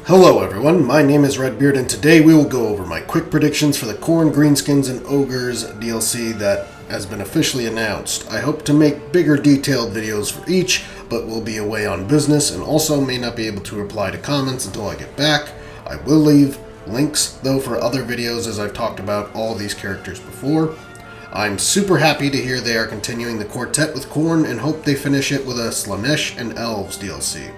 Hello everyone, my name is Redbeard and today we will go over my quick predictions for the Khorne, Greenskins, and Ogres DLC that has been officially announced. I hope to make bigger detailed videos for each, but will be away on business and also may not be able to reply to comments until I get back. I will leave links though for other videos as I've talked about all these characters before. I'm super happy to hear they are continuing the quartet with Khorne and hope they finish it with a Slaanesh and Elves DLC.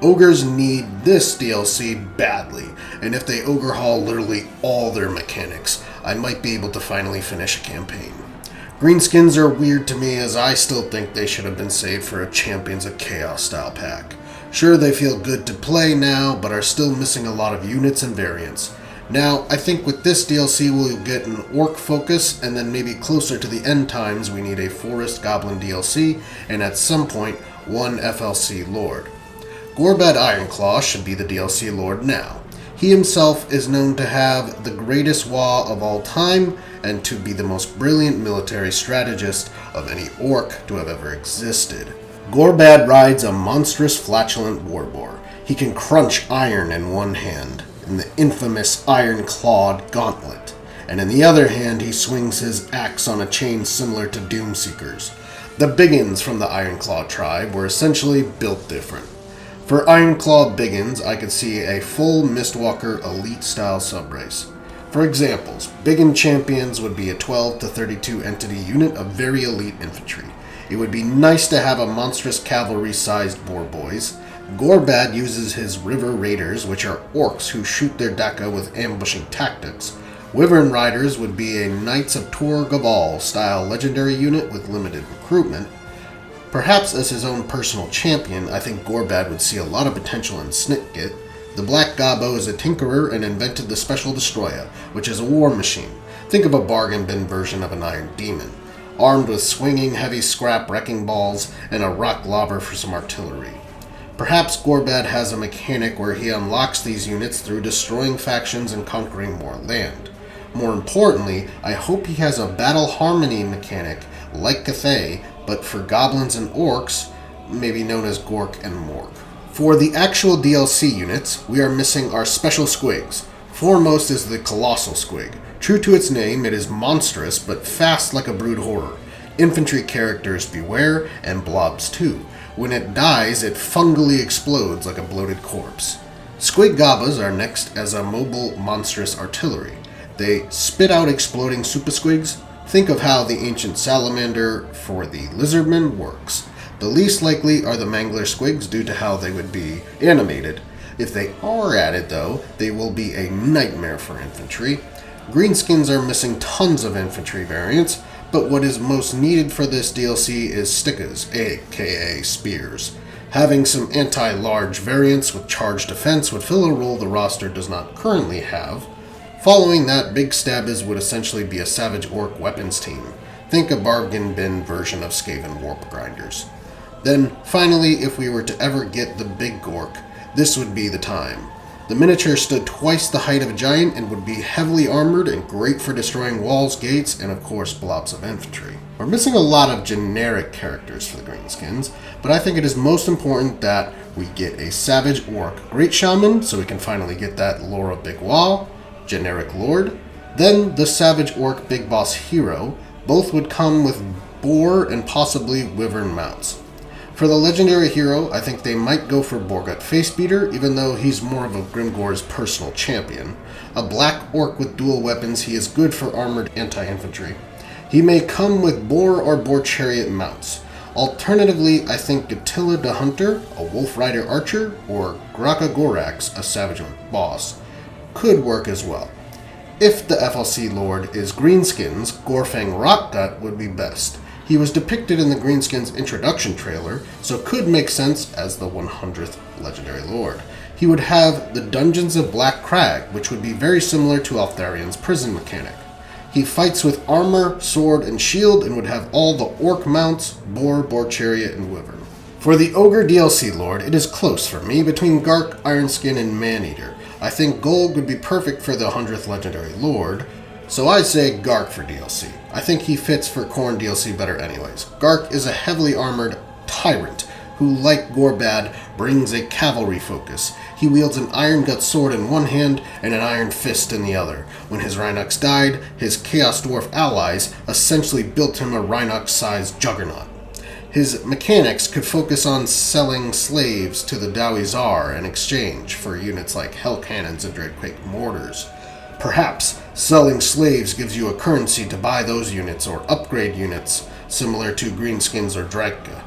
Ogres need this DLC badly, and if they ogre haul literally all their mechanics, I might be able to finally finish a campaign. Greenskins are weird to me as I still think they should have been saved for a Champions of Chaos style pack. Sure, they feel good to play now, but are still missing a lot of units and variants. Now, I think with this DLC we'll get an Orc focus, and then maybe closer to the end times we need a Forest Goblin DLC, and at some point, one FLC Lord. Gorbad Ironclaw should be the DLC Lord now. He himself is known to have the greatest Waaagh of all time, and to be the most brilliant military strategist of any Orc to have ever existed. Gorbad rides a monstrous flatulent warboar. He can crunch iron in one hand, in the infamous iron-clawed gauntlet, and in the other hand he swings his axe on a chain similar to Doomseekers. The Biggins from the Ironclaw tribe were essentially built different. For Ironclaw Biggins, I could see a full Mistwalker elite-style subrace. For examples, Biggin champions would be a 12 to 32 entity unit of very elite infantry. It would be nice to have a monstrous cavalry-sized boar boys. Gorbad uses his River Raiders, which are orcs who shoot their Deka with ambushing tactics. Wyvern Riders would be a Knights of Tor Gabal style legendary unit with limited recruitment. Perhaps as his own personal champion, I think Gorbad would see a lot of potential in Snitgit. The Black Gobbo is a tinkerer and invented the Special Destroyer, which is a war machine. Think of a bargain bin version of an Iron Demon, armed with swinging heavy scrap wrecking balls and a rock lobber for some artillery. Perhaps Gorbad has a mechanic where he unlocks these units through destroying factions and conquering more land. More importantly, I hope he has a battle harmony mechanic like Yhetee, but for goblins and orcs, maybe known as Gork and Mork. For the actual DLC units, we are missing our special squigs. Foremost is the Colossal Squig. True to its name, it is monstrous, but fast like a brood horror. Infantry characters beware, and blobs too. When it dies, it fungally explodes like a bloated corpse. Squig Gobbas are next as a mobile, monstrous artillery. They spit out exploding super squigs. Think of how the ancient salamander for the lizardmen works. The least likely are the mangler squigs due to how they would be animated. If they are added though, they will be a nightmare for infantry. Greenskins are missing tons of infantry variants, but what is most needed for this DLC is stickas, aka spears. Having some anti-large variants with charged defense would fill a role the roster does not currently have. Following that, Big Stabbers would essentially be a Savage Orc weapons team. Think a bargain bin version of Skaven Warp Grinders. Then, finally, if we were to ever get the Big Gork, this would be the time. The miniature stood twice the height of a giant and would be heavily armored and great for destroying walls, gates, and of course blobs of infantry. We're missing a lot of generic characters for the Greenskins, but I think it is most important that we get a Savage Orc Great Shaman so we can finally get that Laura Big Waaagh, generic Lord, then the Savage Orc Big Boss Hero. Both would come with boar and possibly wyvern mounts. For the legendary hero, I think they might go for Borgut Facebeater, even though he's more of a Grimgore's personal champion. A black orc with dual weapons, he is good for armored anti-infantry. He may come with boar or boar chariot mounts. Alternatively, I think Gatilla the Hunter, a Wolf Rider Archer, or Graka Gorax, a Savage Orc Boss, could work as well. If the FLC Lord is Greenskins, Gorfang Rotgut would be best. He was depicted in the Greenskins introduction trailer, so could make sense as the 100th Legendary Lord. He would have the Dungeons of Black Crag, which would be very similar to Altharion's prison mechanic. He fights with armor, sword, and shield, and would have all the orc mounts, boar, boar chariot, and wyvern. For the Ogre DLC Lord, it is close for me between Ghark Ironskin and Maneater. I think Gold would be perfect for the 100th Legendary Lord, so I'd say Ghark for DLC. I think he fits for Khorne DLC better anyways. Ghark is a heavily armored tyrant who, like Gorbad, brings a cavalry focus. He wields an iron gut sword in one hand and an iron fist in the other. When his Rhinox died, his Chaos Dwarf allies essentially built him a Rhinox-sized juggernaut. His mechanics could focus on selling slaves to the Dawizar in exchange for units like Hell Cannons and Dreadquake Mortars. Perhaps selling slaves gives you a currency to buy those units or upgrade units similar to Greenskins or Dragka.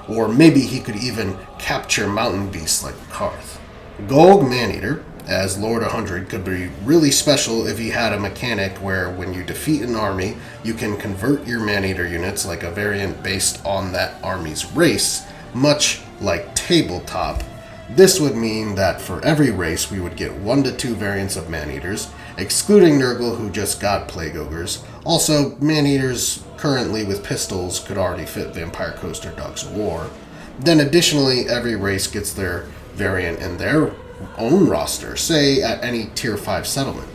Or maybe he could even capture mountain beasts like Karth. Golg Maneater, as Lord 100, could be really special if he had a mechanic where when you defeat an army, you can convert your Maneater units like a variant based on that army's race, much like Tabletop. This would mean that for every race we would get 1 to 2 variants of Maneaters, excluding Nurgle who just got Plague Ogres. Also, Maneaters currently with pistols could already fit Vampire Coast or Dogs of War. Then additionally, every race gets their variant in their own roster, say at any Tier 5 settlement.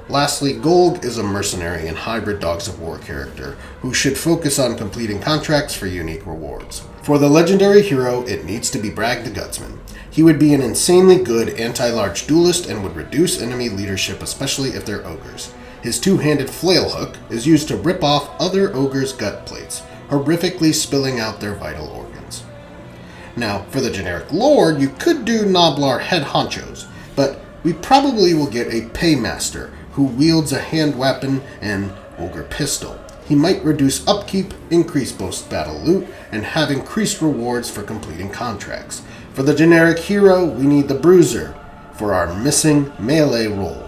Lastly, Golg is a mercenary and hybrid Dogs of War character who should focus on completing contracts for unique rewards. For the legendary hero, it needs to be Bragg the Gutsman. He would be an insanely good anti-large duelist and would reduce enemy leadership, especially if they're ogres. His two-handed flail hook is used to rip off other ogres' gut plates, horrifically spilling out their vital organs. Now, for the generic lord, you could do Gnoblar head honchos, but we probably will get a paymaster who wields a hand weapon and ogre pistol. He might reduce upkeep, increase post-battle loot, and have increased rewards for completing contracts. For the generic hero, we need the Bruiser for our missing melee role.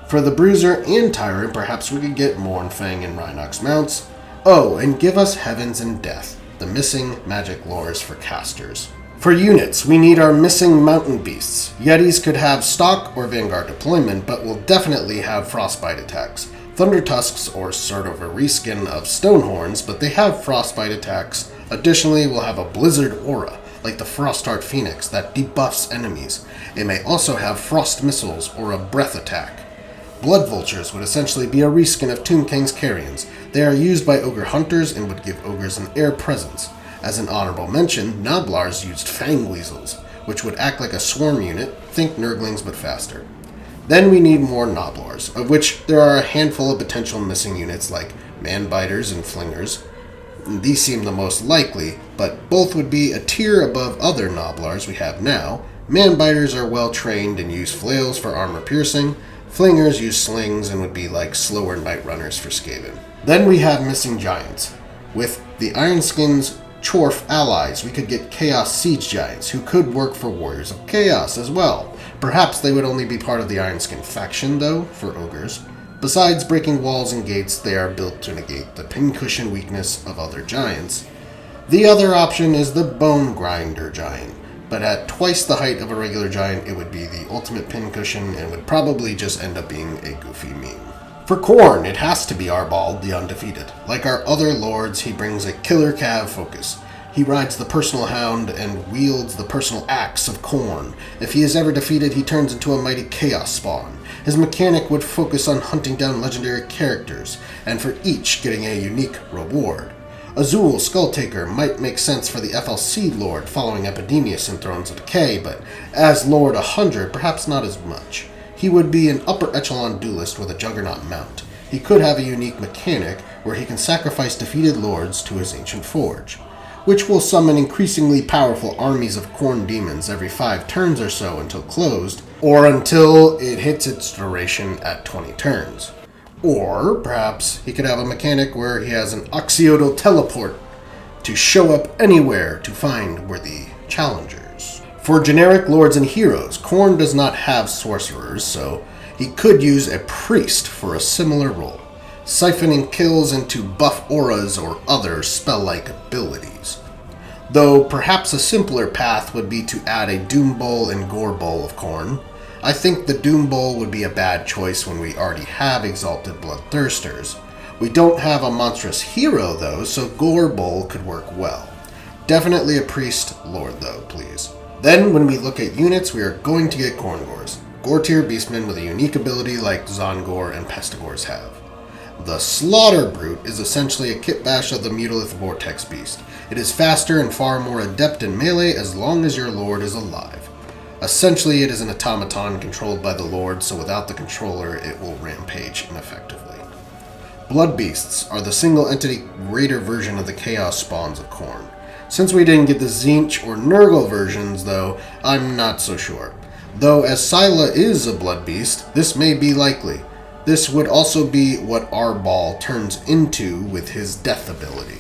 For the Bruiser and Tyrant, perhaps we could get Mournfang and Rhinox mounts. Oh, and give us Heavens and Death, the missing magic lores for casters. For units, we need our missing mountain beasts. Yetis could have stock or vanguard deployment, but will definitely have frostbite attacks. Thundertusks or sort of a reskin of Stonehorns, but they have frostbite attacks. Additionally, we'll have a blizzard aura, like the Frostheart Phoenix, that debuffs enemies. It may also have frost missiles or a breath attack. Blood Vultures would essentially be a reskin of Tomb King's Carrions. They are used by ogre hunters and would give ogres an air presence. As an honorable mention, Gnoblars used Fang Weasels, which would act like a swarm unit, think Nurglings but faster. Then we need more Gnoblars, of which there are a handful of potential missing units like Manbiters and Flingers. These seem the most likely, but both would be a tier above other Gnoblars we have now. Manbiters are well trained and use flails for armor piercing. Flingers use slings and would be like slower night runners for Skaven. Then we have missing giants. With the Ironskins' Chorf allies, we could get Chaos Siege Giants, who could work for Warriors of Chaos as well. Perhaps they would only be part of the Ironskin faction, though, for ogres. Besides breaking walls and gates, they are built to negate the pincushion weakness of other giants. The other option is the Bone Grinder Giant, but at twice the height of a regular giant, it would be the ultimate pincushion and would probably just end up being a goofy meme. For Khorne, it has to be Arbaal, the Undefeated. Like our other lords, he brings a killer cav focus. He rides the personal hound and wields the personal axe of Khorne. If he is ever defeated, he turns into a mighty chaos spawn. His mechanic would focus on hunting down legendary characters, and for each getting a unique reward. Azul Skulltaker might make sense for the FLC Lord following Epidemius in Thrones of Decay, but as Lord 100, perhaps not as much. He would be an upper echelon duelist with a Juggernaut mount. He could have a unique mechanic where he can sacrifice defeated lords to his ancient forge, which will summon increasingly powerful armies of Khorne demons every 5 turns or so until closed, or until it hits its duration at 20 turns. Or perhaps he could have a mechanic where he has an Oxyodal teleport to show up anywhere to find worthy challengers. For generic lords and heroes, Khorne does not have sorcerers, so he could use a priest for a similar role, siphoning kills into buff auras or other spell-like abilities. Though perhaps a simpler path would be to add a Doom Bowl and Gore Bowl of Khorne. I think the Doom Bowl would be a bad choice when we already have Exalted Bloodthirsters. We don't have a monstrous hero though, so Gore Bowl could work well. Definitely a priest lord though, please. Then when we look at units, we are going to get Khorngors, Gore tier beastmen with a unique ability like Zongor and Pestigors have. The Slaughter Brute is essentially a kitbash of the Mutalith Vortex Beast. It is faster and far more adept in melee as long as your lord is alive. Essentially, it is an automaton controlled by the lord, so without the controller, it will rampage ineffectively. Blood Beasts are the single-entity raider version of the Chaos Spawns of Khorne. Since we didn't get the Tzeentch or Nurgle versions, though, I'm not so sure. Though, as Scylla is a Blood Beast, this may be likely. This would also be what Arbaal turns into with his death ability.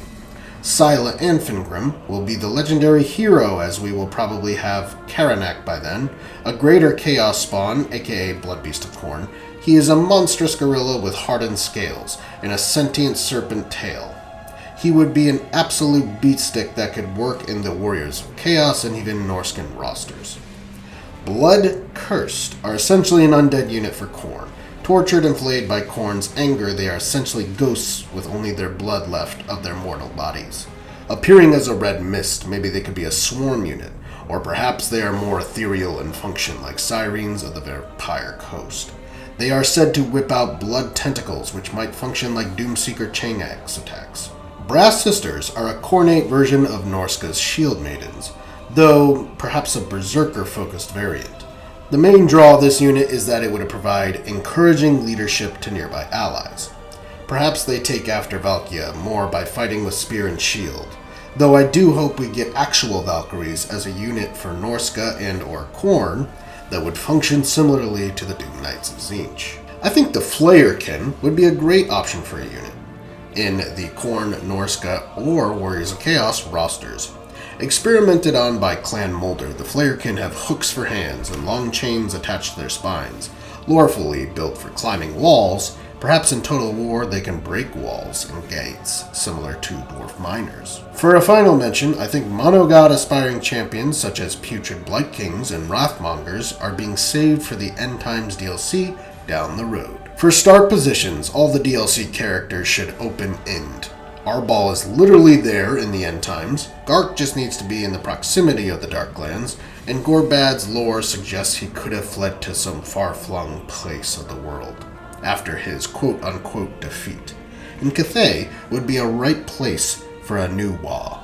Scylla and Fingrim will be the legendary hero, as we will probably have Karanak by then, a greater Chaos Spawn, aka Blood Beast of Khorne. He is a monstrous gorilla with hardened scales and a sentient serpent tail. He would be an absolute beatstick that could work in the Warriors of Chaos and even Norscan rosters. Blood Cursed are essentially an undead unit for Khorne. Tortured and flayed by Khorne's anger, they are essentially ghosts with only their blood left of their mortal bodies. Appearing as a red mist, maybe they could be a swarm unit, or perhaps they are more ethereal and function like sirens of the Vampire Coast. They are said to whip out blood tentacles, which might function like Doomseeker chain axe attacks. Brass Sisters are a Khornate version of Norsca's Shield Maidens, though perhaps a Berserker-focused variant. The main draw of this unit is that it would provide encouraging leadership to nearby allies. Perhaps they take after Valkyria more by fighting with spear and shield, though I do hope we get actual Valkyries as a unit for Norsca and or Khorne that would function similarly to the Doom Knights of Tzeentch. I think the Flayerkin would be a great option for a unit in the Khorne, Norsca, or Warriors of Chaos rosters. Experimented on by Clan Moulder, the Flayerkin have hooks for hands and long chains attached to their spines. Lorefully built for climbing walls, perhaps in Total War they can break walls and gates, similar to dwarf miners. For a final mention, I think monogod aspiring champions such as Putrid Blight Kings and Wrathmongers are being saved for the End Times DLC down the road. For start positions, all the DLC characters should open-end. Arbaal is literally there in the End Times, Ghark just needs to be in the proximity of the Darklands, and Gorbad's lore suggests he could have fled to some far-flung place of the world after his quote-unquote defeat. And Yhetee would be a right place for a new Waaagh,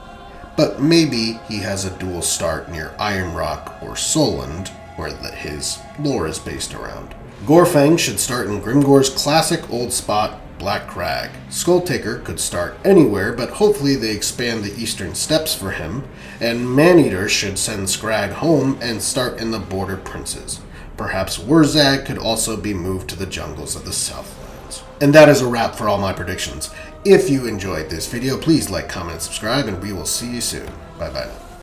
but maybe he has a dual start near Iron Rock or Solend, where his lore is based around. Gorfang should start in Grimgor's classic old spot, Black Crag. Skulltaker could start anywhere, but hopefully they expand the eastern steppes for him, and Maneater should send Squig home and start in the Border Princes. Perhaps Wurzag could also be moved to the jungles of the Southlands. And that is a wrap for all my predictions. If you enjoyed this video, please like, comment, and subscribe, and we will see you soon. Bye bye now.